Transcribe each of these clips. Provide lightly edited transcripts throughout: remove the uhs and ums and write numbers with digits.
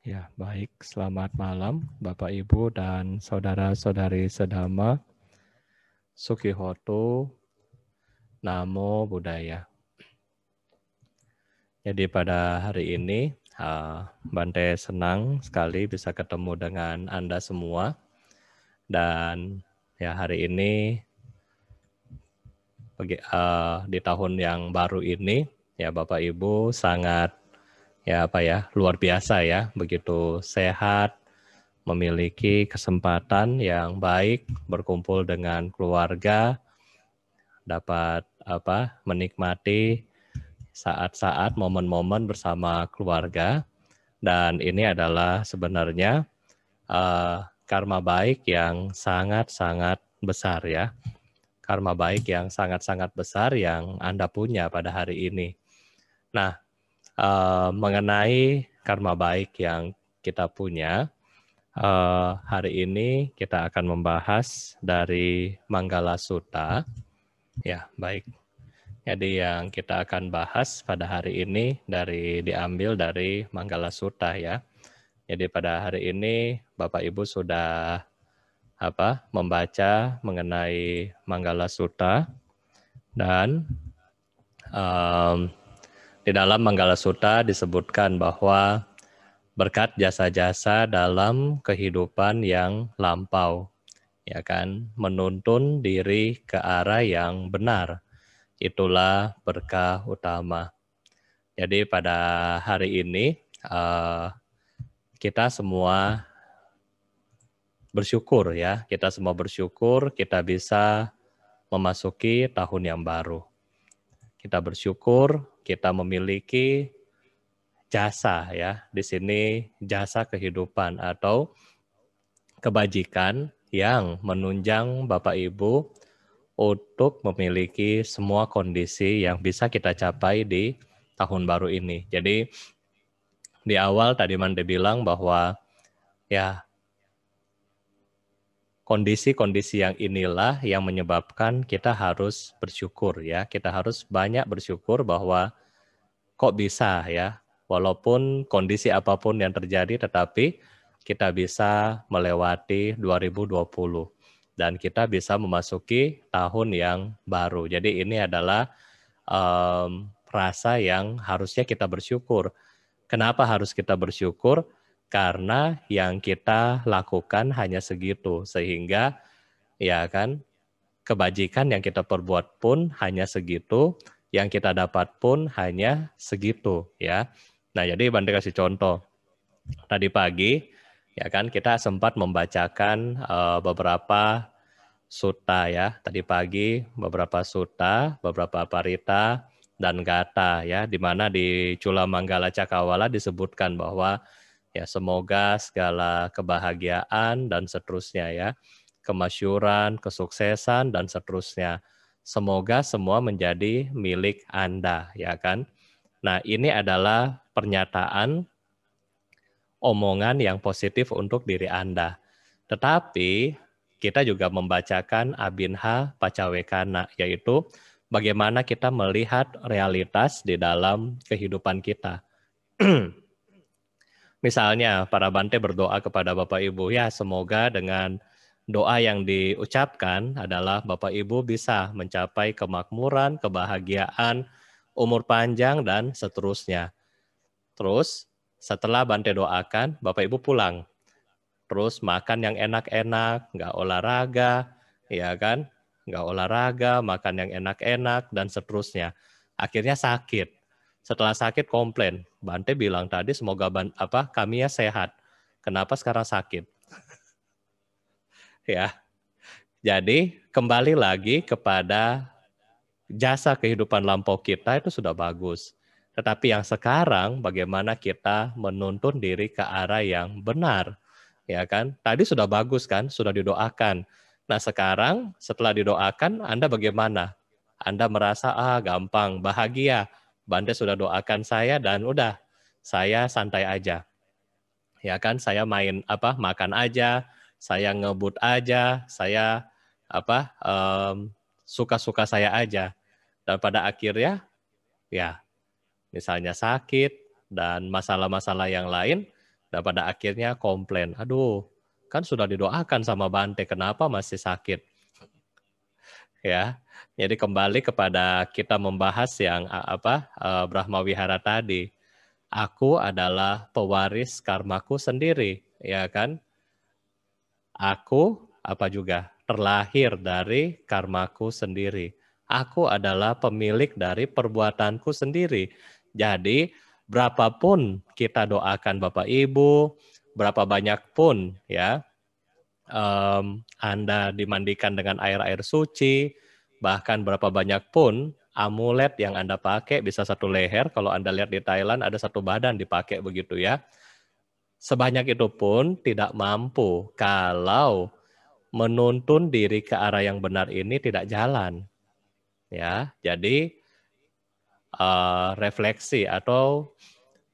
Ya, baik. Selamat malam, Bapak, Ibu, dan saudara-saudari sedama. Sukihoto, Namo Buddhaya. Jadi pada hari ini, Bante senang sekali bisa ketemu dengan Anda semua. Dan ya hari ini, di tahun yang baru ini, ya Bapak Ibu sangat luar biasa ya, begitu sehat, memiliki kesempatan yang baik berkumpul dengan keluarga, dapat menikmati saat-saat momen-momen bersama keluarga, dan ini adalah sebenarnya karma baik yang sangat-sangat besar ya, karma baik yang sangat-sangat besar yang Anda punya pada hari ini. Nah, mengenai karma baik yang kita punya, hari ini kita akan membahas dari Manggala Sutta. Ya, baik. Jadi yang kita akan bahas pada hari ini diambil dari Manggala Sutta ya. Jadi pada hari ini Bapak Ibu sudah membaca mengenai Manggala Sutta, dan di dalam Manggala Sutta disebutkan bahwa berkat jasa-jasa dalam kehidupan yang lampau, ya kan, menuntun diri ke arah yang benar, itulah berkah utama. Jadi pada hari ini kita semua bersyukur ya, kita semua bersyukur kita bisa memasuki tahun yang baru. Kita bersyukur kita memiliki jasa ya, di sini jasa kehidupan atau kebajikan yang menunjang Bapak Ibu untuk memiliki semua kondisi yang bisa kita capai di tahun baru ini. Jadi di awal tadi Mande bilang bahwa ya kondisi-kondisi yang inilah yang menyebabkan kita harus bersyukur ya. Kita harus banyak bersyukur bahwa kok bisa ya, walaupun kondisi apapun yang terjadi tetapi kita bisa melewati 2020 dan kita bisa memasuki tahun yang baru. Jadi ini adalah rasa yang harusnya kita bersyukur. Kenapa harus kita bersyukur? Karena yang kita lakukan hanya segitu, sehingga ya kan kebajikan yang kita perbuat pun hanya segitu, yang kita dapat pun hanya segitu ya. Nah, jadi Bante kasih contoh. Tadi pagi ya kan kita sempat membacakan beberapa sutta ya. Tadi pagi beberapa sutta, beberapa parita dan gata ya, di mana di Cula Manggala Cakawala disebutkan bahwa ya semoga segala kebahagiaan dan seterusnya ya, kemasyuran, kesuksesan dan seterusnya, semoga semua menjadi milik Anda ya kan. Nah, ini adalah pernyataan omongan yang positif untuk diri Anda. Tetapi kita juga membacakan Abinha Pacawekana, yaitu bagaimana kita melihat realitas di dalam kehidupan kita. Misalnya para Bante berdoa kepada Bapak Ibu, ya semoga dengan doa yang diucapkan adalah Bapak Ibu bisa mencapai kemakmuran, kebahagiaan, umur panjang, dan seterusnya. Terus setelah Bante doakan, Bapak Ibu pulang. Terus makan yang enak-enak, nggak olahraga, ya kan? Nggak olahraga, makan yang enak-enak, dan seterusnya. Akhirnya sakit. Setelah sakit komplain. Bante bilang tadi semoga kami ya sehat. Kenapa sekarang sakit? Ya. Jadi kembali lagi kepada jasa kehidupan lampau kita itu sudah bagus. Tetapi yang sekarang bagaimana kita menuntun diri ke arah yang benar. Ya kan? Tadi sudah bagus kan? Sudah didoakan. Nah sekarang setelah didoakan Anda bagaimana? Anda merasa gampang, bahagia. Bante sudah doakan saya dan udah saya santai aja. Ya kan? Saya makan aja, saya ngebut aja, saya suka-suka saya aja. Dan pada akhirnya ya misalnya sakit dan masalah-masalah yang lain. Dan pada akhirnya komplain, aduh, kan sudah didoakan sama Bante, kenapa masih sakit? Ya, jadi kembali kepada kita membahas yang Brahma Wihara tadi. Aku adalah pewaris karmaku sendiri, ya kan? Aku apa juga terlahir dari karmaku sendiri. Aku adalah pemilik dari perbuatanku sendiri. Jadi berapapun kita doakan Bapak Ibu, berapa banyak pun ya Anda dimandikan dengan air-air suci, bahkan berapa banyak pun amulet yang Anda pakai, bisa satu leher, kalau Anda lihat di Thailand ada satu badan dipakai begitu ya. Sebanyak itu pun tidak mampu kalau menuntun diri ke arah yang benar ini tidak jalan. Ya, jadi refleksi atau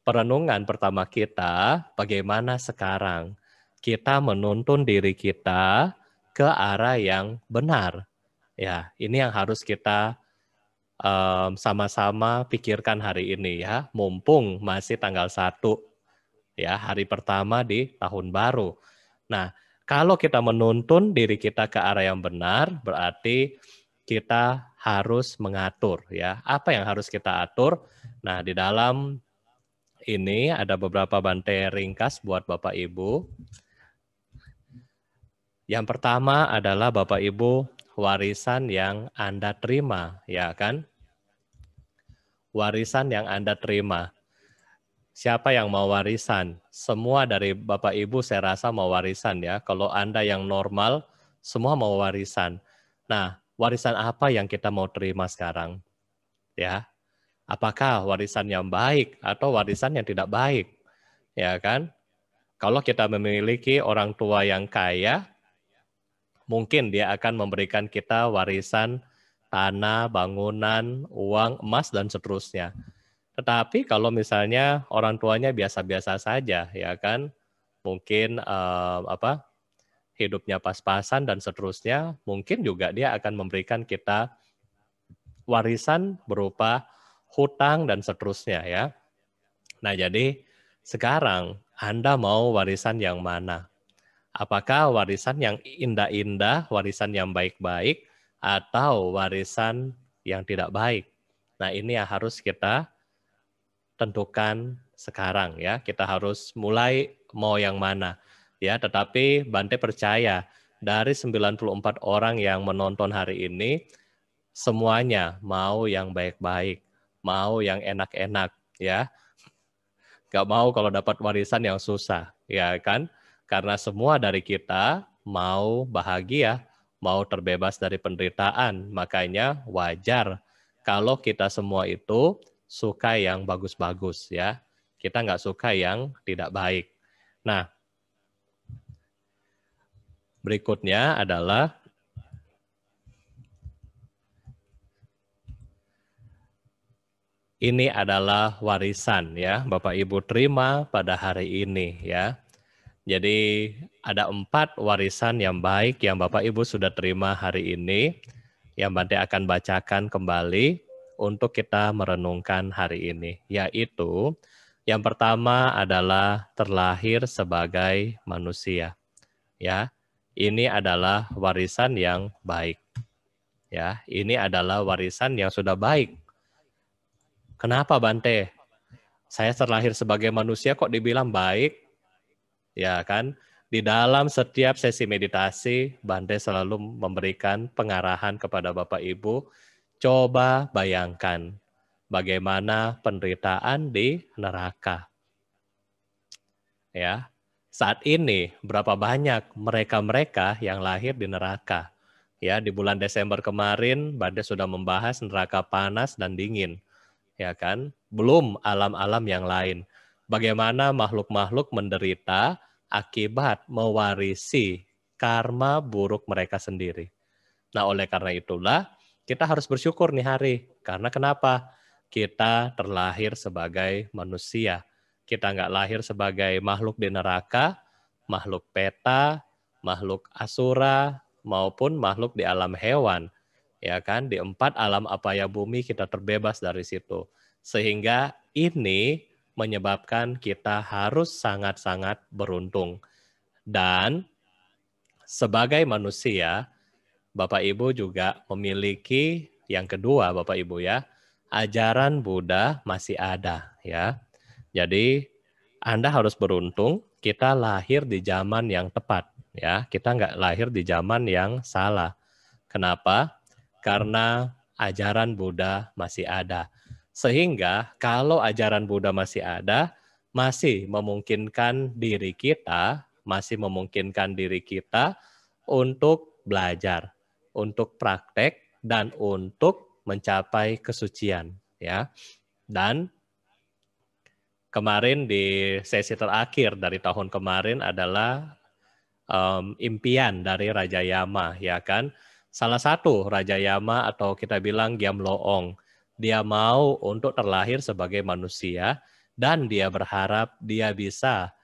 perenungan pertama kita, bagaimana sekarang kita menuntun diri kita ke arah yang benar. Ya, ini yang harus kita sama-sama pikirkan hari ini ya, mumpung masih tanggal 1 ya, hari pertama di tahun baru. Nah, kalau kita menuntun diri kita ke arah yang benar, berarti kita harus mengatur ya. Apa yang harus kita atur? Nah, di dalam ini ada beberapa Bante ringkas buat Bapak Ibu. Yang pertama adalah Bapak Ibu, warisan yang Anda terima, ya kan? Warisan yang Anda terima. Siapa yang mau warisan? Semua dari Bapak Ibu saya rasa mau warisan ya. Kalau Anda yang normal, semua mau warisan. Nah, warisan apa yang kita mau terima sekarang? Ya, apakah warisan yang baik atau warisan yang tidak baik? Ya kan? Kalau kita memiliki orang tua yang kaya, mungkin dia akan memberikan kita warisan tanah, bangunan, uang, emas, dan seterusnya. Tetapi kalau misalnya orang tuanya biasa-biasa saja, ya kan, mungkin hidupnya pas-pasan dan seterusnya, mungkin juga dia akan memberikan kita warisan berupa hutang dan seterusnya ya. Nah jadi sekarang Anda mau warisan yang mana? Apakah warisan yang indah-indah, warisan yang baik-baik, atau warisan yang tidak baik? Nah ini yang harus kita tentukan sekarang ya. Kita harus mulai mau yang mana. Ya, tetapi Bante percaya dari 94 orang yang menonton hari ini semuanya mau yang baik-baik, mau yang enak-enak ya. Gak mau kalau dapat warisan yang susah, ya kan? Karena semua dari kita mau bahagia, mau terbebas dari penderitaan. Makanya wajar kalau kita semua itu suka yang bagus-bagus ya. Kita nggak suka yang tidak baik. Nah, berikutnya adalah ini adalah warisan ya, Bapak Ibu terima pada hari ini ya. Jadi ada 4 warisan yang baik yang Bapak Ibu sudah terima hari ini, yang Bante akan bacakan kembali untuk kita merenungkan hari ini, yaitu yang pertama adalah terlahir sebagai manusia. Ya, ini adalah warisan yang baik. Ya, ini adalah warisan yang sudah baik. Kenapa Bante? Saya terlahir sebagai manusia kok dibilang baik? Ya kan? Di dalam setiap sesi meditasi, Bante selalu memberikan pengarahan kepada Bapak Ibu, coba bayangkan bagaimana penderitaan di neraka. Ya, saat ini berapa banyak mereka-mereka yang lahir di neraka. Ya, di bulan Desember kemarin, Bante sudah membahas neraka panas dan dingin. Ya kan? Belum alam-alam yang lain. Bagaimana makhluk-makhluk menderita akibat mewarisi karma buruk mereka sendiri. Nah, oleh karena itulah kita harus bersyukur nih hari. Karena kenapa? Kita terlahir sebagai manusia. Kita nggak lahir sebagai makhluk di neraka, makhluk peta, makhluk asura, maupun makhluk di alam hewan. Ya kan? Di 4 alam apaya bumi kita terbebas dari situ. Sehingga ini menyebabkan kita harus sangat-sangat beruntung. Dan sebagai manusia, Bapak Ibu juga memiliki yang kedua, Bapak Ibu ya, ajaran Buddha masih ada ya. Jadi Anda harus beruntung, kita lahir di zaman yang tepat ya. Kita nggak lahir di zaman yang salah. Kenapa? Karena ajaran Buddha masih ada. Sehingga kalau ajaran Buddha masih ada, masih memungkinkan diri kita, untuk belajar, untuk praktek, dan untuk mencapai kesucian. Ya. Dan kemarin di sesi terakhir dari tahun kemarin adalah impian dari Raja Yama, ya kan? Salah satu Raja Yama atau kita bilang Gyam Loong, dia mau untuk terlahir sebagai manusia dan dia berharap dia bisa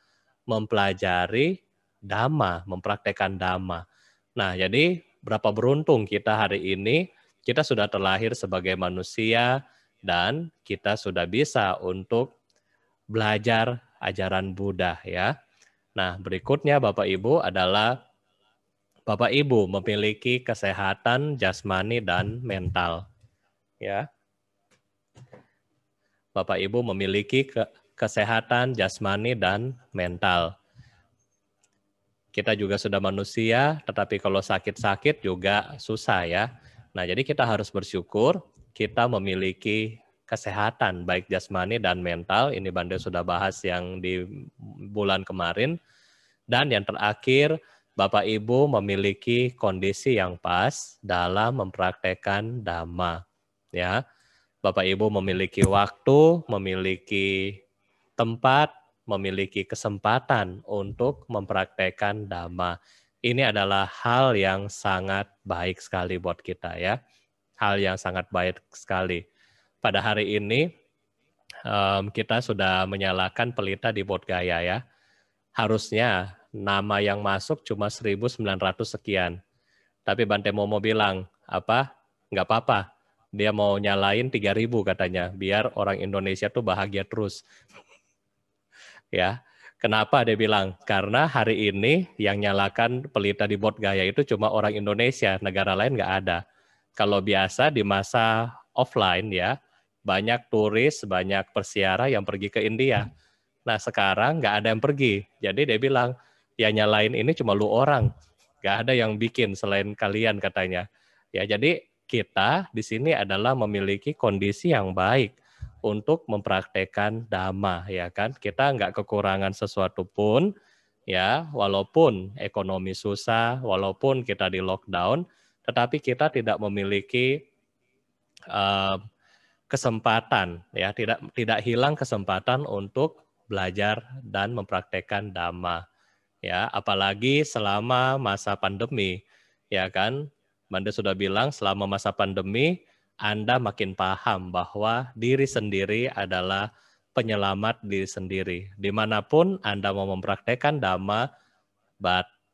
mempelajari Dhamma, mempraktekkan Dhamma. Nah, jadi berapa beruntung kita hari ini, kita sudah terlahir sebagai manusia dan kita sudah bisa untuk belajar ajaran Buddha ya. Nah, berikutnya Bapak Ibu adalah Bapak Ibu memiliki kesehatan jasmani dan mental. Ya. Bapak Ibu memiliki kesehatan jasmani dan mental. Kita juga sudah manusia, tetapi kalau sakit-sakit juga susah ya. Nah, jadi kita harus bersyukur kita memiliki kesehatan baik jasmani dan mental. Ini Bande sudah bahas yang di bulan kemarin. Dan yang terakhir, Bapak Ibu memiliki kondisi yang pas dalam mempraktekkan Dhamma. Ya, Bapak Ibu memiliki waktu, memiliki tempat, memiliki kesempatan untuk mempraktekkan Dhamma. Ini adalah hal yang sangat baik sekali buat kita ya. Hal yang sangat baik sekali. Pada hari ini kita sudah menyalakan pelita di Bodh Gaya ya. Harusnya nama yang masuk cuma 1.900 sekian. Tapi Bante Momo bilang, nggak apa-apa. Dia mau nyalain 3.000 katanya, biar orang Indonesia tuh bahagia terus. Ya, kenapa dia bilang? Karena hari ini yang nyalakan pelita di Bodh Gaya itu cuma orang Indonesia, negara lain nggak ada. Kalau biasa di masa offline ya, banyak turis, banyak persiara yang pergi ke India. Nah sekarang nggak ada yang pergi. Jadi dia bilang, ya nyalain ini cuma lu orang. Nggak ada yang bikin selain kalian katanya. Ya jadi kita di sini adalah memiliki kondisi yang baik untuk mempraktekkan Dhamma. Ya kan? Kita nggak kekurangan sesuatu pun. Ya, walaupun ekonomi susah, walaupun kita di lockdown, tetapi kita tidak memiliki kesempatan, ya tidak hilang kesempatan untuk belajar dan mempraktekkan Dhamma. Ya, apalagi selama masa pandemi, ya kan? Banda sudah bilang selama masa pandemi Anda makin paham bahwa diri sendiri adalah penyelamat diri sendiri. Dimanapun Anda mau mempraktekkan Dhamma,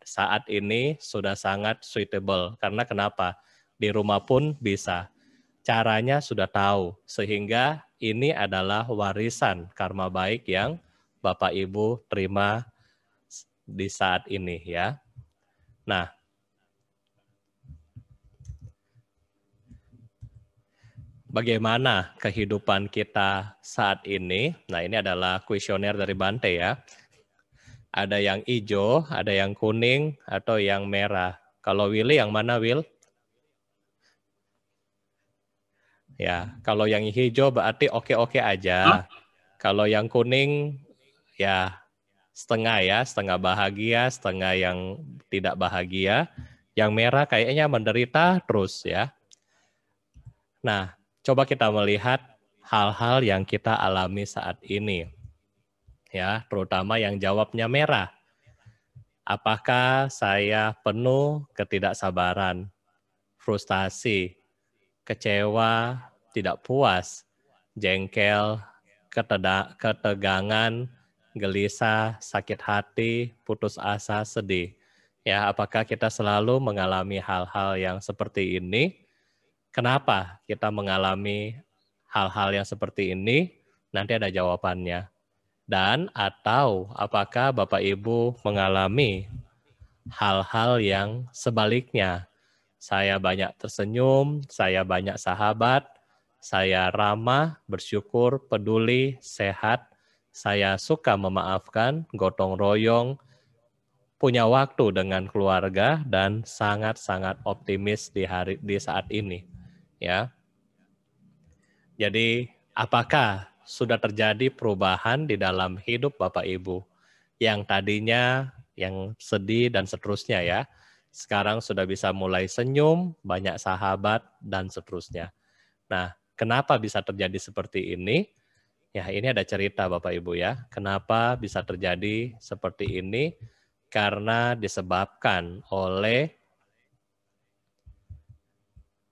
saat ini sudah sangat suitable. Karena kenapa? Di rumah pun bisa. Caranya sudah tahu, sehingga ini adalah warisan karma baik yang Bapak Ibu terima di saat ini ya. Nah, bagaimana kehidupan kita saat ini? Nah, ini adalah kuesioner dari Bante ya. Ada yang hijau, ada yang kuning, atau yang merah. Kalau Willy yang mana, Will? Ya, kalau yang hijau berarti oke-oke aja. Kalau yang kuning ya setengah ya, setengah bahagia, setengah yang tidak bahagia. Yang merah kayaknya menderita terus ya. Nah, coba kita melihat hal-hal yang kita alami saat ini. Ya, terutama yang jawabnya merah. Apakah saya penuh ketidaksabaran, frustasi, kecewa, tidak puas, jengkel, ketegangan, gelisah, sakit hati, putus asa, sedih. Ya, apakah kita selalu mengalami hal-hal yang seperti ini? Kenapa kita mengalami hal-hal yang seperti ini? Nanti ada jawabannya. Dan atau apakah Bapak Ibu mengalami hal-hal yang sebaliknya? Saya banyak tersenyum, saya banyak sahabat, saya ramah, bersyukur, peduli, sehat, saya suka memaafkan, gotong royong, punya waktu dengan keluarga, dan sangat-sangat optimis di saat ini. Ya, jadi apakah sudah terjadi perubahan di dalam hidup Bapak Ibu yang tadinya yang sedih dan seterusnya ya? Sekarang sudah bisa mulai senyum, banyak sahabat, dan seterusnya. Nah, kenapa bisa terjadi seperti ini? Ya, ini ada cerita Bapak Ibu ya. Kenapa bisa terjadi seperti ini? Karena disebabkan oleh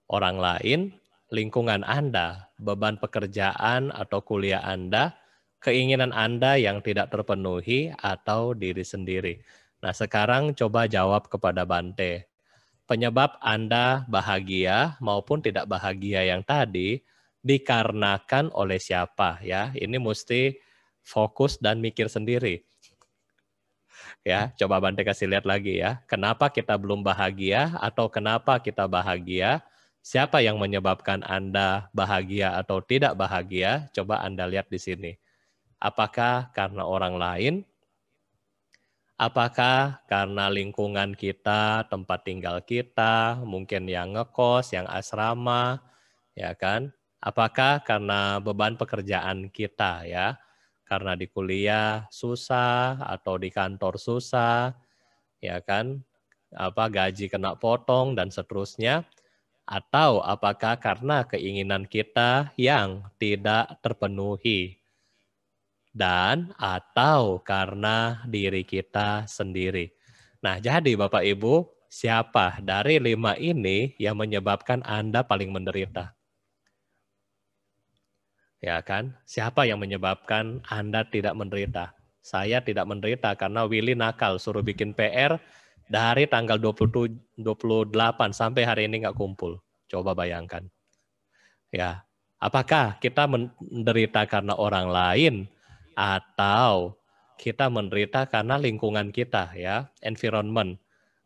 orang lain, lingkungan Anda, beban pekerjaan atau kuliah Anda, keinginan Anda yang tidak terpenuhi, atau diri sendiri. Nah, sekarang coba jawab kepada Bante. Penyebab Anda bahagia maupun tidak bahagia yang tadi dikarenakan oleh siapa ya? Ini mesti fokus dan mikir sendiri. Ya, coba Bante kasih lihat lagi ya. Kenapa kita belum bahagia atau kenapa kita bahagia? Siapa yang menyebabkan Anda bahagia atau tidak bahagia? Coba Anda lihat di sini. Apakah karena orang lain? Apakah karena lingkungan kita, tempat tinggal kita, mungkin yang ngekos, yang asrama, ya kan? Apakah karena beban pekerjaan kita ya? Karena di kuliah susah atau di kantor susah, ya kan? Apa gaji kena potong dan seterusnya? Atau apakah karena keinginan kita yang tidak terpenuhi? Dan atau karena diri kita sendiri. Nah, jadi Bapak Ibu, siapa dari 5 ini yang menyebabkan Anda paling menderita? Ya kan? Siapa yang menyebabkan Anda tidak menderita? Saya tidak menderita karena Willy nakal, suruh bikin PR dari tanggal 28 sampai hari ini nggak kumpul. Coba bayangkan. Ya, apakah kita menderita karena orang lain atau kita menderita karena lingkungan kita ya, environment.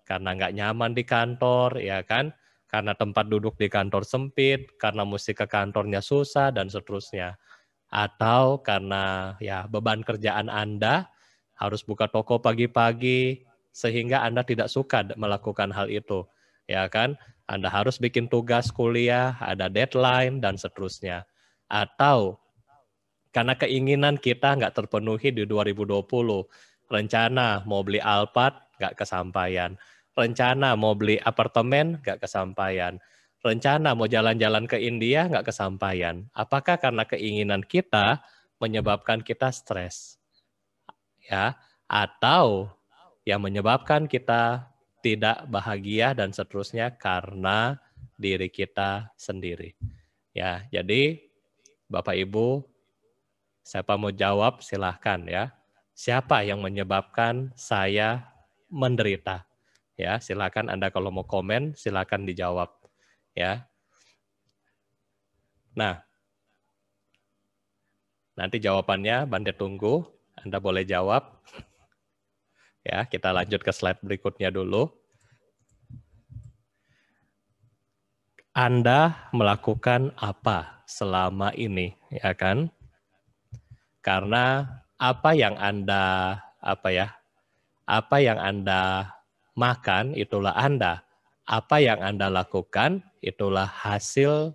Karena nggak nyaman di kantor, ya kan? Karena tempat duduk di kantor sempit, karena mesti ke kantornya susah dan seterusnya. Atau karena ya beban kerjaan Anda harus buka toko pagi-pagi sehingga Anda tidak suka melakukan hal itu. Ya kan? Anda harus bikin tugas kuliah, ada deadline, dan seterusnya. Atau karena keinginan kita nggak terpenuhi di 2020. Rencana mau beli Alphard, nggak kesampaian. Rencana mau beli apartemen, nggak kesampaian. Rencana mau jalan-jalan ke India, nggak kesampaian. Apakah karena keinginan kita menyebabkan kita stres? Ya, atau yang menyebabkan kita tidak bahagia dan seterusnya karena diri kita sendiri. Ya, jadi Bapak Ibu, siapa mau jawab silahkan ya. Siapa yang menyebabkan saya menderita? Ya, silakan Anda kalau mau komen silakan dijawab ya. Nah, nanti jawabannya Bante tunggu. Anda boleh jawab. Ya, kita lanjut ke slide berikutnya dulu. Anda melakukan apa selama ini, ya kan? Karena apa yang Anda makan itulah Anda. Apa yang Anda lakukan itulah hasil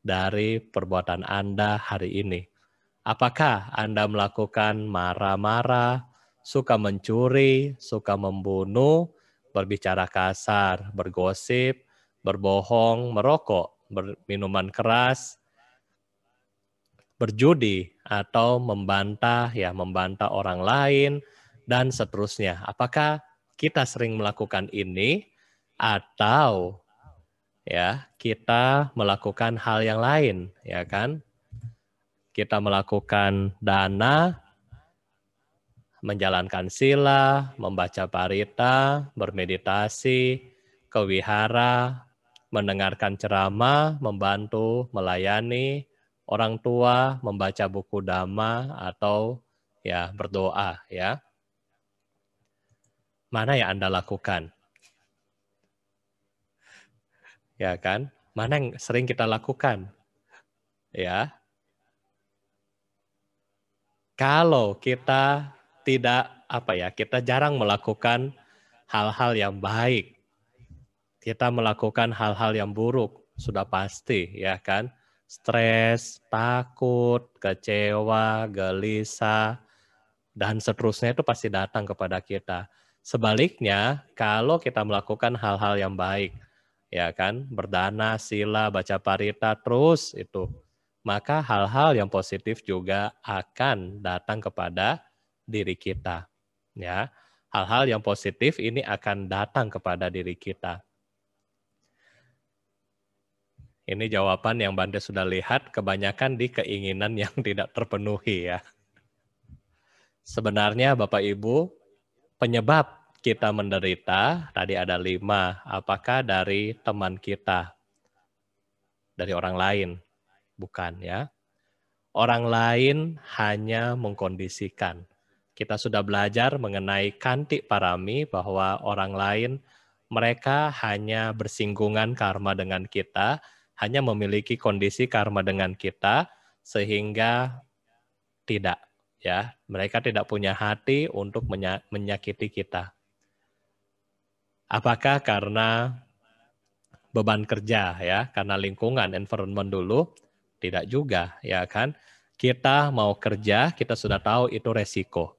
dari perbuatan Anda hari ini. Apakah Anda melakukan marah-marah, suka mencuri, suka membunuh, berbicara kasar, bergosip, berbohong, merokok, minuman keras, berjudi, atau membantah orang lain, dan seterusnya. Apakah kita sering melakukan ini atau ya kita melakukan hal yang lain, ya kan? Kita melakukan dana, menjalankan sila, membaca parita, bermeditasi, ke wihara, mendengarkan ceramah, membantu, melayani orang tua, membaca buku dhamma, atau ya berdoa ya. Mana yang Anda lakukan? Ya kan? Mana yang sering kita lakukan? Ya. Kalau kita tidak kita jarang melakukan hal-hal yang baik. Kita melakukan hal-hal yang buruk, sudah pasti ya kan? Stres, takut, kecewa, gelisah, dan seterusnya itu pasti datang kepada kita. Sebaliknya, kalau kita melakukan hal-hal yang baik, ya kan, berdana, sila, baca parita, terus itu, maka hal-hal yang positif juga akan datang kepada diri kita. Ya, hal-hal yang positif ini akan datang kepada diri kita. Ini jawaban yang Bante sudah lihat kebanyakan di keinginan yang tidak terpenuhi ya. Sebenarnya Bapak Ibu, penyebab kita menderita, tadi ada 5, apakah dari teman kita? Dari orang lain? Bukan ya. Orang lain hanya mengkondisikan. Kita sudah belajar mengenai kanti parami bahwa orang lain, mereka hanya bersinggungan karma dengan kita, hanya memiliki kondisi karma dengan kita, sehingga tidak. Ya, mereka tidak punya hati untuk menyakiti kita. Apakah karena beban kerja ya, karena lingkungan, environment dulu? Tidak juga, ya kan? Kita mau kerja, kita sudah tahu itu resiko.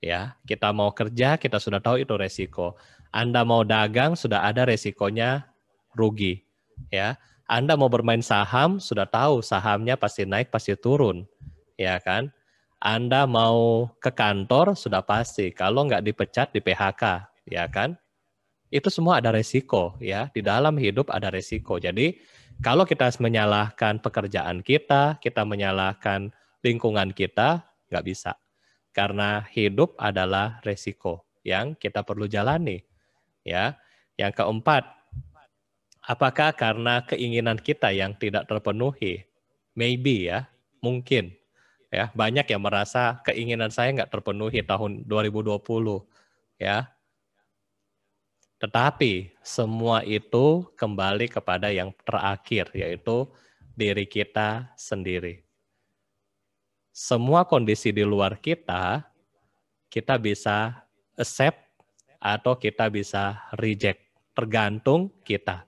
Ya, kita mau kerja, kita sudah tahu itu resiko. Anda mau dagang, sudah ada resikonya rugi. Ya, Anda mau bermain saham, sudah tahu sahamnya pasti naik, pasti turun. Ya kan? Anda mau ke kantor, sudah pasti. Kalau nggak dipecat, di PHK. Ya kan? Itu semua ada resiko ya. Di dalam hidup ada resiko. Jadi kalau kita menyalahkan pekerjaan kita menyalahkan lingkungan kita, nggak bisa. Karena hidup adalah resiko yang kita perlu jalani. Ya. Yang keempat, apakah karena keinginan kita yang tidak terpenuhi? Maybe ya, mungkin. Ya, banyak yang merasa keinginan saya nggak terpenuhi tahun 2020. Ya, tetapi semua itu kembali kepada yang terakhir, yaitu diri kita sendiri. Semua kondisi di luar kita bisa accept atau kita bisa reject, tergantung kita.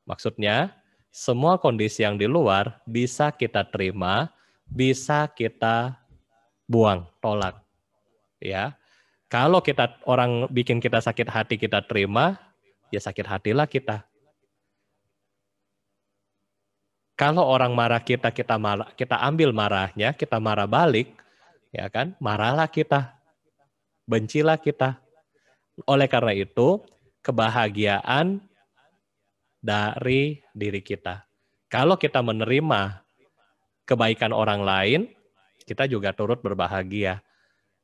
Maksudnya, semua kondisi yang di luar bisa kita terima, bisa kita buang, tolak. Ya. Kalau orang bikin kita sakit hati, kita terima, ya sakit hatilah kita. Kalau orang marah kita ambil marahnya, kita marah balik, ya kan? Marahlah kita, bencilah kita. Oleh karena itu, kebahagiaan dari diri kita. Kalau kita menerima kebaikan orang lain, kita juga turut berbahagia.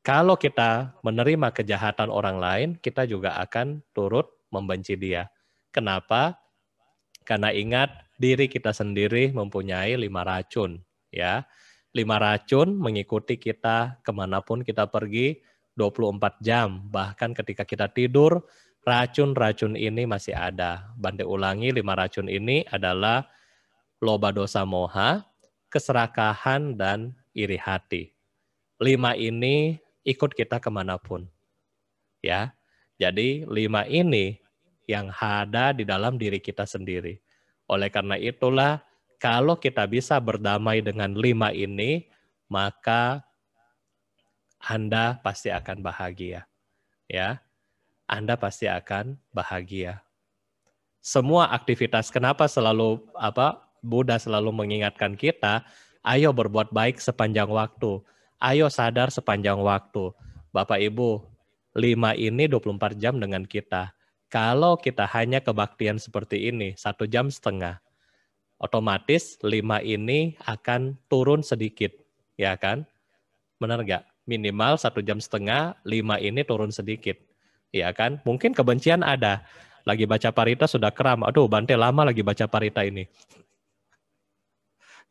Kalau kita menerima kejahatan orang lain, kita juga akan turut membenci dia. Kenapa? Karena ingat, diri kita sendiri mempunyai 5 racun. Ya, 5 racun mengikuti kita kemanapun kita pergi 24 jam. Bahkan ketika kita tidur, racun-racun ini masih ada. Bante ulangi, 5 racun ini adalah loba dosa moha, keserakahan, dan iri hati. 5 ini ikut kita kemanapun. Ya, jadi 5 ini yang ada di dalam diri kita sendiri. Oleh karena itulah, kalau kita bisa berdamai dengan 5 ini, maka Anda pasti akan bahagia. Ya, Anda pasti akan bahagia. Semua aktivitas, kenapa Buddha selalu mengingatkan kita, ayo berbuat baik sepanjang waktu. Ayo sadar sepanjang waktu. Bapak Ibu, 5 ini 24 jam dengan kita. Kalau kita hanya kebaktian seperti ini, 1,5 jam, otomatis 5 ini akan turun sedikit. Ya kan? Benar nggak? Minimal 1,5 jam, 5 ini turun sedikit. Ya kan? Mungkin kebencian ada. Lagi baca parita sudah kram. Aduh, Bante lama lagi baca parita ini.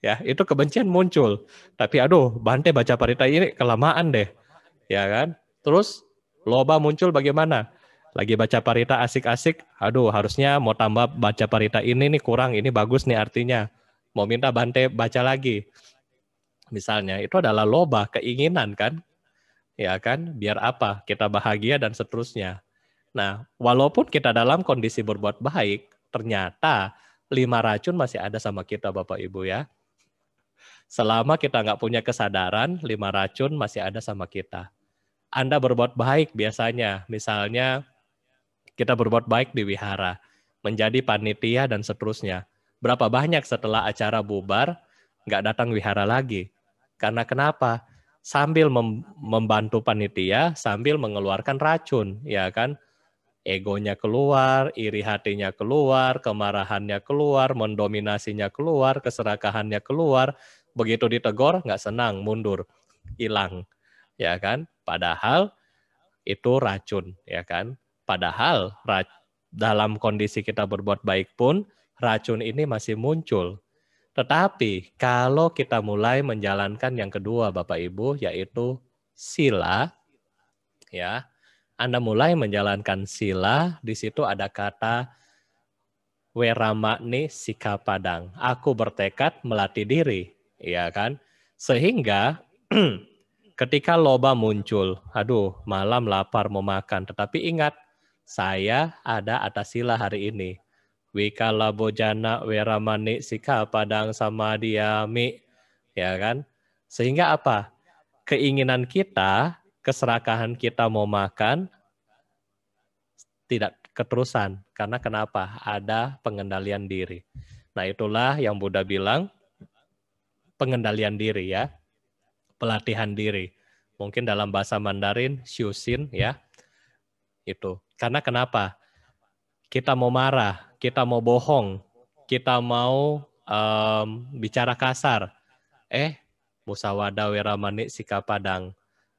Ya, itu kebencian muncul. Tapi aduh, Bante baca parita ini kelamaan deh. Ya kan? Terus loba muncul bagaimana? Lagi baca parita asik-asik, aduh harusnya mau tambah baca parita ini nih kurang, ini bagus nih artinya. Mau minta Bante baca lagi. Misalnya, itu adalah loba, keinginan kan? Ya kan? Biar apa? Kita bahagia dan seterusnya. Nah, walaupun kita dalam kondisi berbuat baik, ternyata 5 racun masih ada sama kita Bapak Ibu ya. Selama kita nggak punya kesadaran, 5 racun masih ada sama kita. Anda berbuat baik biasanya, misalnya kita berbuat baik di wihara, menjadi panitia dan seterusnya. Berapa banyak setelah acara bubar, nggak datang wihara lagi. Karena kenapa? Sambil membantu panitia, sambil mengeluarkan racun, ya kan? Egonya keluar, iri hatinya keluar, kemarahannya keluar, mendominasinya keluar, keserakahannya keluar. Begitu ditegur, nggak senang, mundur, hilang, ya kan? Padahal itu racun, ya kan? Padahal dalam kondisi kita berbuat baik pun, racun ini masih muncul. Tetapi kalau kita mulai menjalankan yang kedua, Bapak Ibu, yaitu sila, ya, Anda mulai menjalankan sila, di situ ada kata weramani sikapadang. Aku bertekad melatih diri, ya kan? Sehingga ketika loba muncul, aduh malam lapar mau makan, tetapi ingat, saya ada atas sila hari ini. Wikala bojana weramani sikapadang samadiyami, ya kan? Sehingga apa? Keinginan kita, keserakahan kita mau makan, tidak keterusan. Karena kenapa? Ada pengendalian diri. Nah itulah yang Buddha bilang, pengendalian diri ya, pelatihan diri. Mungkin dalam bahasa Mandarin, Shuxin ya, itu. Karena kenapa? Kita mau marah, kita mau bohong, kita mau bicara kasar. Musawada weramani sikapadang.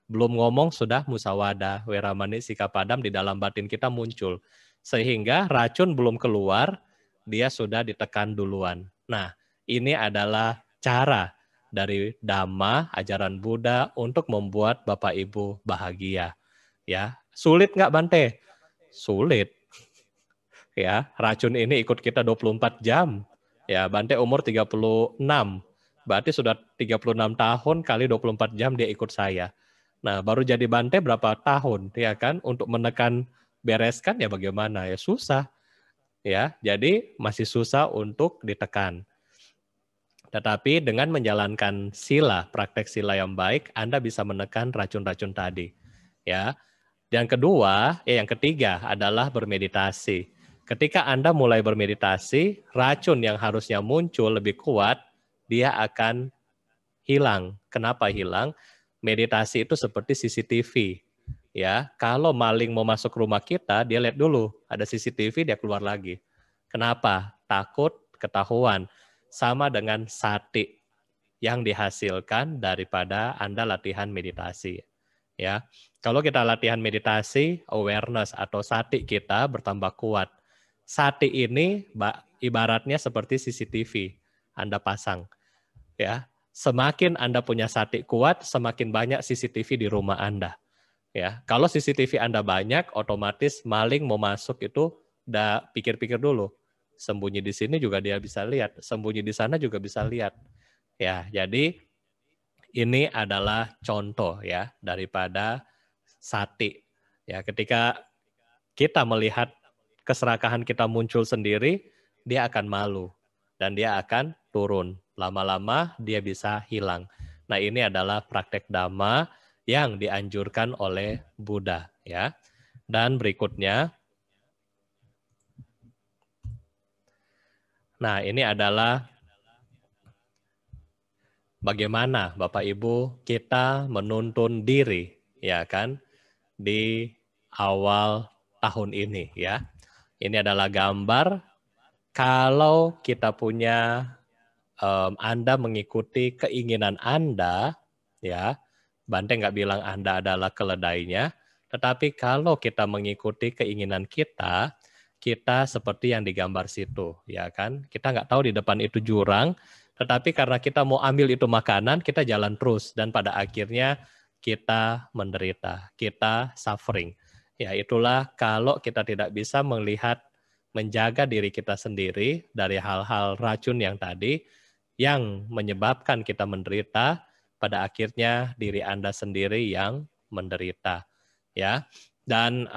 Belum ngomong sudah musawada weramani sikapadam di dalam batin kita muncul. Sehingga racun belum keluar, dia sudah ditekan duluan. Nah, ini adalah cara dari Dhamma, ajaran Buddha untuk membuat Bapak Ibu bahagia. Ya, sulit nggak Bante? Sulit. Ya, racun ini ikut kita 24 jam. Ya, Bante umur 36. Berarti sudah 36 tahun kali 24 jam dia ikut saya. Nah, baru jadi Bante berapa tahun, ya kan? Untuk menekan bereskan ya bagaimana? Ya susah. Ya, jadi masih susah untuk ditekan. Tetapi dengan menjalankan sila, praktek sila yang baik, Anda bisa menekan racun-racun tadi. Ya. Yang kedua, yang ketiga adalah bermeditasi. Ketika Anda mulai bermeditasi, racun yang harusnya muncul lebih kuat, dia akan hilang. Kenapa hilang? Meditasi itu seperti CCTV. Ya, kalau maling mau masuk rumah kita, dia lihat dulu, ada CCTV, dia keluar lagi. Kenapa? Takut ketahuan. Sama dengan sati yang dihasilkan daripada Anda latihan meditasi. Ya, kalau kita latihan meditasi, awareness atau sati kita bertambah kuat. Sati ini ibaratnya seperti CCTV Anda pasang. Ya, semakin Anda punya sati kuat, semakin banyak CCTV di rumah Anda. Ya, kalau CCTV Anda banyak, otomatis maling mau masuk itu udah pikir-pikir dulu. Sembunyi di sini juga dia bisa lihat, sembunyi di sana juga bisa lihat. Ya, jadi ini adalah contoh ya daripada sati. Ya, ketika kita melihat keserakahan kita muncul sendiri, dia akan malu dan dia akan turun. Lama-lama dia bisa hilang. Nah, ini adalah praktek Dhamma yang dianjurkan oleh Buddha ya. Dan berikutnya, nah ini adalah bagaimana Bapak Ibu kita menuntun diri ya kan di awal tahun ini ya. Ini adalah gambar kalau kita punya Anda mengikuti keinginan Anda ya. Bante nggak bilang Anda adalah keledainya, tetapi kalau kita mengikuti keinginan kita seperti yang digambar situ, ya kan? Kita nggak tahu di depan itu jurang, Tetapi karena kita mau ambil itu makanan, kita jalan terus. Dan pada akhirnya kita menderita, kita suffering. Ya itulah kalau kita tidak bisa melihat, menjaga diri kita sendiri dari hal-hal racun yang tadi, yang menyebabkan kita menderita, pada akhirnya diri Anda sendiri yang menderita. Ya, dan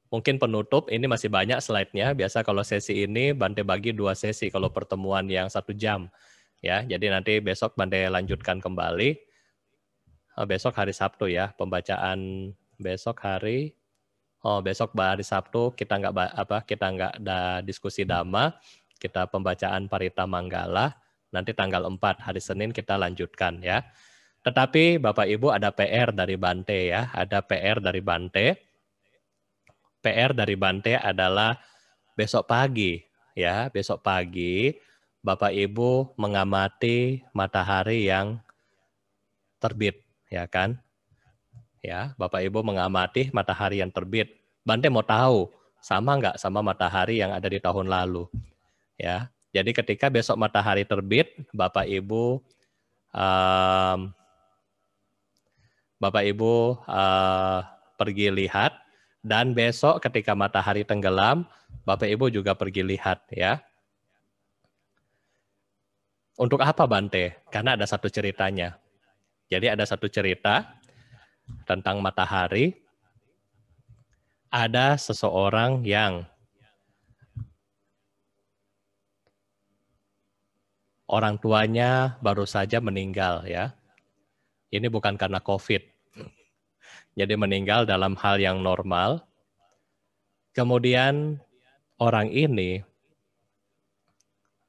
mungkin penutup, ini masih banyak slide-nya. Biasa kalau sesi ini Bante bagi 2 sesi kalau pertemuan yang 1 jam. Ya, jadi nanti besok Bante lanjutkan kembali. Besok hari Sabtu ya, pembacaan besok hari Sabtu kita nggak ada diskusi dhamma, kita pembacaan Parita Manggala. Nanti tanggal 4 hari Senin kita lanjutkan ya. Tetapi Bapak Ibu ada PR dari Bante ya, ada PR dari Bante. PR dari Bante adalah besok pagi ya, besok pagi Bapak Ibu mengamati matahari yang terbit ya kan? Ya, Bapak Ibu mengamati matahari yang terbit. Bante mau tahu sama nggak sama matahari yang ada di tahun lalu. Ya, jadi ketika besok matahari terbit, Bapak Ibu pergi lihat, dan besok ketika matahari tenggelam, Bapak Ibu juga pergi lihat ya. Untuk apa Bante? Karena ada satu ceritanya. Jadi ada satu cerita tentang matahari. Ada seseorang yang orang tuanya baru saja meninggal ya. Ini bukan karena COVID. Jadi meninggal dalam hal yang normal. Kemudian orang ini,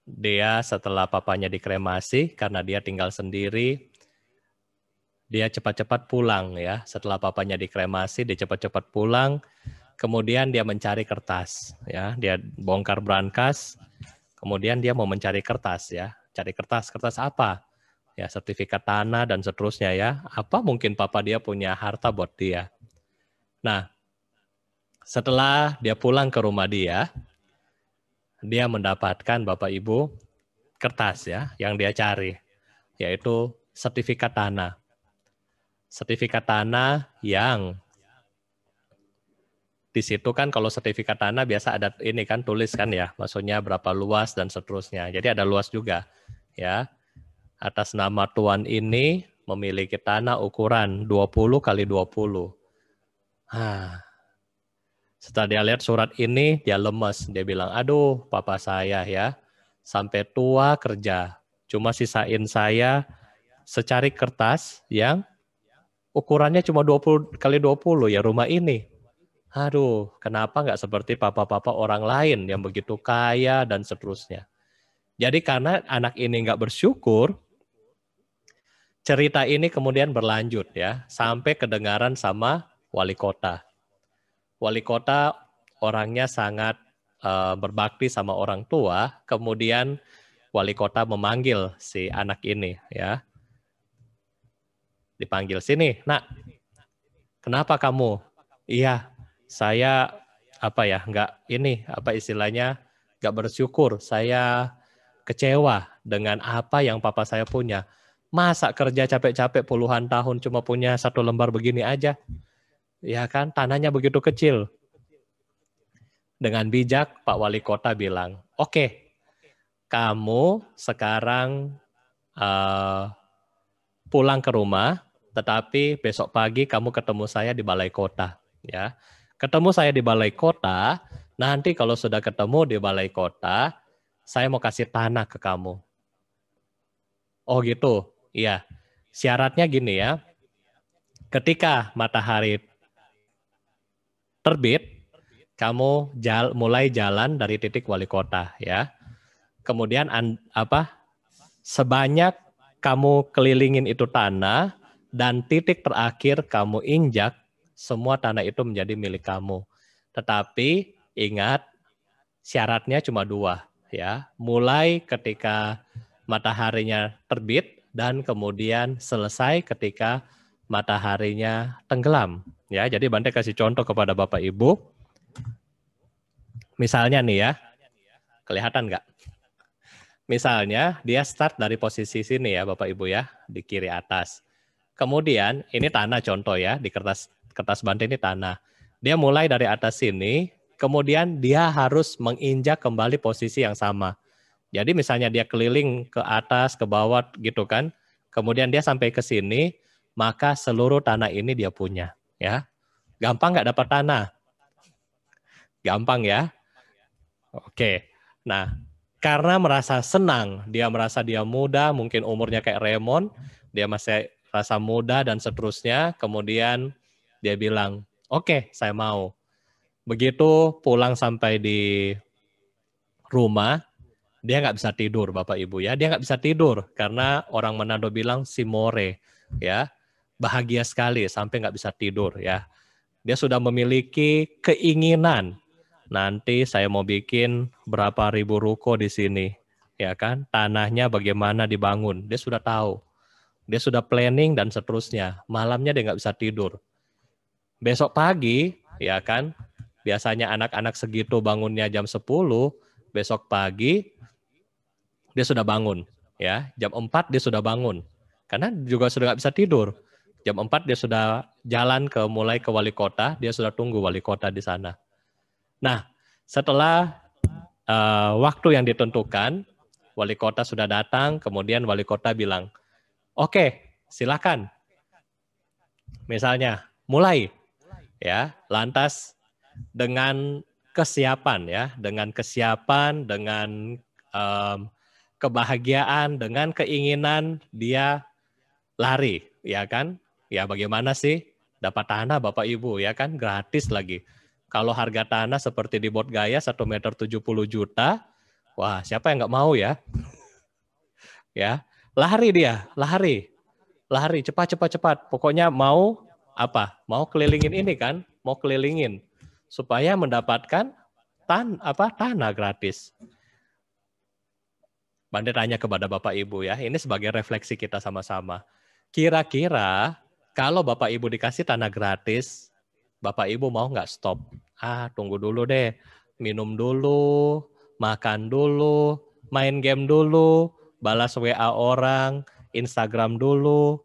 dia setelah papanya dikremasi, karena dia tinggal sendiri, dia cepat-cepat pulang ya. Setelah papanya dikremasi, dia cepat-cepat pulang. Kemudian dia mencari kertas ya. Dia bongkar brankas. Kemudian dia mau mencari kertas ya. Cari kertas apa? Ya, sertifikat tanah dan seterusnya ya. Apa mungkin papa dia punya harta buat dia. Nah, setelah dia pulang ke rumah dia mendapatkan Bapak Ibu kertas ya yang dia cari, yaitu sertifikat tanah. Sertifikat tanah yang di situ kan kalau sertifikat tanah biasa ada ini kan tulis kan ya, maksudnya berapa luas dan seterusnya. Jadi ada luas juga ya. Atas nama tuan ini memiliki tanah ukuran 20 kali 20. Setelah dia lihat surat ini, dia lemes. Dia bilang, aduh papa saya ya, sampai tua kerja. Cuma sisain saya secari kertas yang ukurannya cuma 20 kali 20 ya rumah ini. Aduh, kenapa nggak seperti papa-papa orang lain yang begitu kaya dan seterusnya. Jadi karena anak ini nggak bersyukur, cerita ini kemudian berlanjut ya, sampai kedengaran sama wali kota. Wali kota orangnya sangat berbakti sama orang tua, kemudian wali kota memanggil si anak ini ya. Dipanggil, sini, nak. Kenapa kamu? Iya, saya nggak bersyukur, saya kecewa dengan apa yang papa saya punya. Masa kerja capek-capek puluhan tahun cuma punya 1 lembar begini aja? Ya kan, tanahnya begitu kecil. Dengan bijak, Pak Wali Kota bilang, oke, kamu sekarang pulang ke rumah, tetapi besok pagi kamu ketemu saya di balai kota. Ya, ketemu saya di balai kota, nanti kalau sudah ketemu di balai kota, saya mau kasih tanah ke kamu. Oh gitu, iya. Syaratnya gini ya, ketika matahari terbit, kamu mulai jalan dari titik wali kota ya. Kemudian sebanyak kamu kelilingin itu tanah dan titik terakhir kamu injak, semua tanah itu menjadi milik kamu. Tetapi ingat syaratnya cuma 2 ya. Mulai ketika mataharinya terbit dan kemudian selesai ketika mataharinya tenggelam. Ya, jadi Bante kasih contoh kepada Bapak Ibu. Misalnya nih ya, kelihatan nggak? Misalnya dia start dari posisi sini ya Bapak Ibu ya, di kiri atas. Kemudian ini tanah contoh ya, di kertas bantai ini tanah. Dia mulai dari atas sini, kemudian dia harus menginjak kembali posisi yang sama. Jadi misalnya dia keliling ke atas, ke bawah gitu kan, kemudian dia sampai ke sini, maka seluruh tanah ini dia punya. Ya, gampang nggak dapat tanah? Gampang ya. Oke. Nah, karena merasa senang, dia merasa dia muda, mungkin umurnya kayak Raymond, dia masih rasa muda dan seterusnya, kemudian dia bilang, oke, saya mau. Begitu pulang sampai di rumah, dia nggak bisa tidur, Bapak Ibu ya. Dia nggak bisa tidur karena orang Manado bilang simore, ya, bahagia sekali sampai nggak bisa tidur ya. Dia sudah memiliki keinginan. Nanti saya mau bikin berapa ribu ruko di sini, ya kan? Tanahnya bagaimana dibangun, dia sudah tahu. Dia sudah planning dan seterusnya. Malamnya dia nggak bisa tidur. Besok pagi, ya kan? Biasanya anak-anak segitu bangunnya jam 10, besok pagi dia sudah bangun. Ya, jam 4 dia sudah bangun. Karena juga sudah nggak bisa tidur. Jam 4 dia sudah jalan mulai ke wali kota, dia sudah tunggu wali kota di sana. Nah, setelah waktu yang ditentukan, wali kota sudah datang, kemudian wali kota bilang, oke, silakan. Misalnya, mulai. Ya, lantas dengan kesiapan ya, dengan kesiapan, dengan kebahagiaan, dengan keinginan dia lari, ya kan? Ya bagaimana sih dapat tanah Bapak Ibu ya kan gratis lagi. Kalau harga tanah seperti di Bot Gaya 1 meter 70 juta, wah siapa yang nggak mau ya? Ya, lari dia, lari cepat. Pokoknya mau apa? Mau kelilingin ini kan? Mau kelilingin supaya mendapatkan tanah gratis. Bande tanya kepada Bapak Ibu ya, ini sebagai refleksi kita sama-sama. Kira-kira kalau Bapak Ibu dikasih tanah gratis, Bapak Ibu mau nggak stop? Tunggu dulu deh, minum dulu, makan dulu, main game dulu, balas WA orang, Instagram dulu,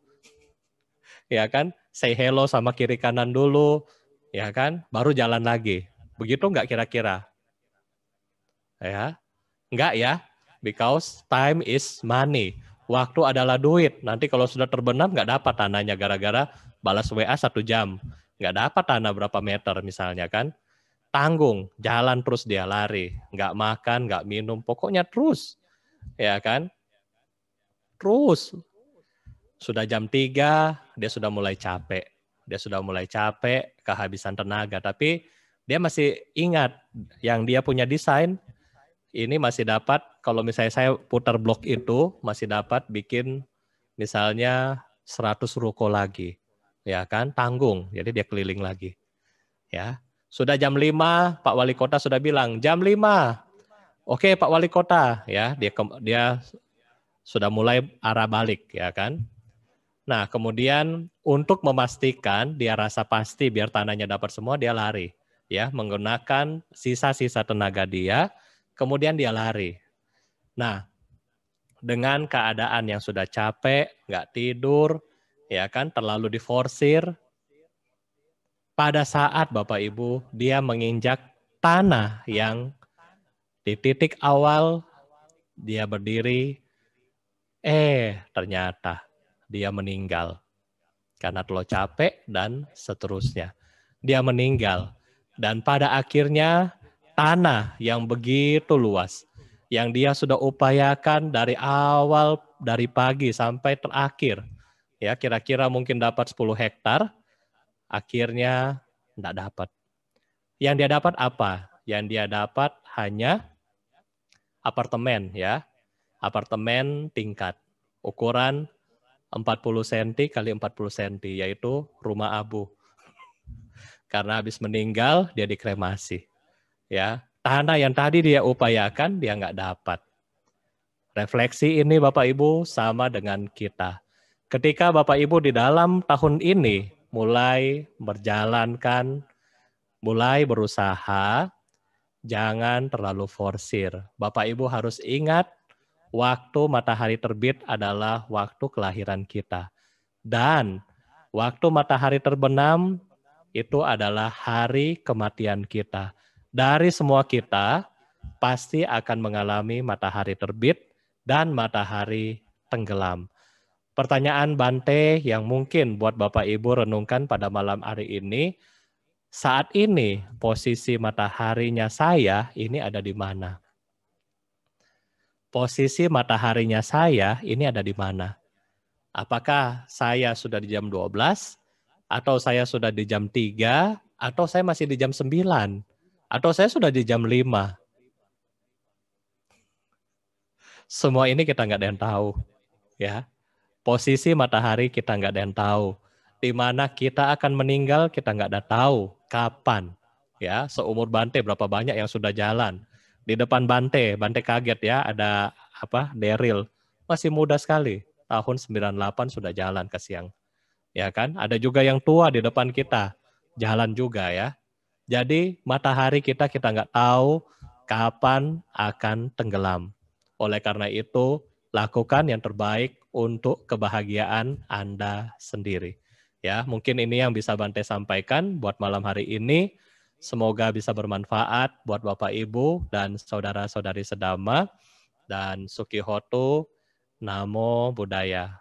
ya kan? Say hello sama kiri kanan dulu, ya kan? Baru jalan lagi. Begitu nggak kira-kira? Ya, nggak ya? Because time is money. Waktu adalah duit. Nanti kalau sudah terbenam nggak dapat tanahnya gara-gara balas WA 1 jam. Nggak dapat tanah berapa meter misalnya kan. Tanggung, jalan terus dia lari. Nggak makan, nggak minum, pokoknya terus. Ya kan? Terus. Sudah jam 3, dia sudah mulai capek. Dia sudah mulai capek, kehabisan tenaga. Tapi dia masih ingat yang dia punya desain, ini masih dapat, kalau misalnya saya putar blok itu, masih dapat bikin misalnya 100 ruko lagi. Ya kan, tanggung. Jadi dia keliling lagi. Ya. Sudah jam 5, Pak Wali Kota sudah bilang, jam 5. Oke, Pak Wali Kota, ya, dia sudah mulai arah balik, ya kan? Nah, kemudian untuk memastikan dia rasa pasti biar tanahnya dapat semua, dia lari. Ya, menggunakan sisa-sisa tenaga dia, kemudian dia lari. Nah, dengan keadaan yang sudah capek, nggak tidur, ya kan, terlalu diforsir, pada saat Bapak Ibu dia menginjak tanah yang di titik awal dia berdiri, ternyata dia meninggal karena terlalu capek dan seterusnya. Dia meninggal dan pada akhirnya tanah yang begitu luas yang dia sudah upayakan dari awal, dari pagi sampai terakhir, ya kira-kira mungkin dapat 10 hektar, akhirnya tidak dapat. Yang dia dapat apa? Yang dia dapat hanya apartemen, ya, apartemen tingkat ukuran 40 cm kali 40 cm, yaitu rumah abu. Karena habis meninggal dia dikremasi, ya. Tanah yang tadi dia upayakan dia nggak dapat. Refleksi ini Bapak Ibu sama dengan kita. Ketika Bapak Ibu di dalam tahun ini mulai berjalankan, mulai berusaha, jangan terlalu forsir. Bapak Ibu harus ingat Waktu matahari terbit adalah waktu kelahiran kita. Dan waktu matahari terbenam itu adalah hari kematian kita. Dari semua kita pasti akan mengalami matahari terbit dan matahari tenggelam. Pertanyaan Bante yang mungkin buat Bapak Ibu renungkan pada malam hari ini, saat ini posisi mataharinya saya ini ada di mana? Posisi mataharinya saya ini ada di mana? Apakah saya sudah di jam 12, atau saya sudah di jam 3, atau saya masih di jam 9, atau saya sudah di jam 5? Semua ini kita nggak ada yang tahu. Ya, posisi matahari kita nggak ada yang tahu. Di mana kita akan meninggal kita nggak ada tahu. Kapan? Ya, seumur Bante berapa banyak yang sudah jalan. Di depan Bante kaget ya, ada Daryl. Masih muda sekali. Tahun 98 sudah jalan ke siang. Ya kan? Ada juga yang tua di depan kita. Jalan juga ya. Jadi matahari kita nggak tahu kapan akan tenggelam. Oleh karena itu, lakukan yang terbaik untuk kebahagiaan Anda sendiri. Ya, mungkin ini yang bisa Bante sampaikan buat malam hari ini. Semoga bisa bermanfaat buat Bapak Ibu dan saudara-saudari sedama. Dan Sukihoto, Namo Buddhaya.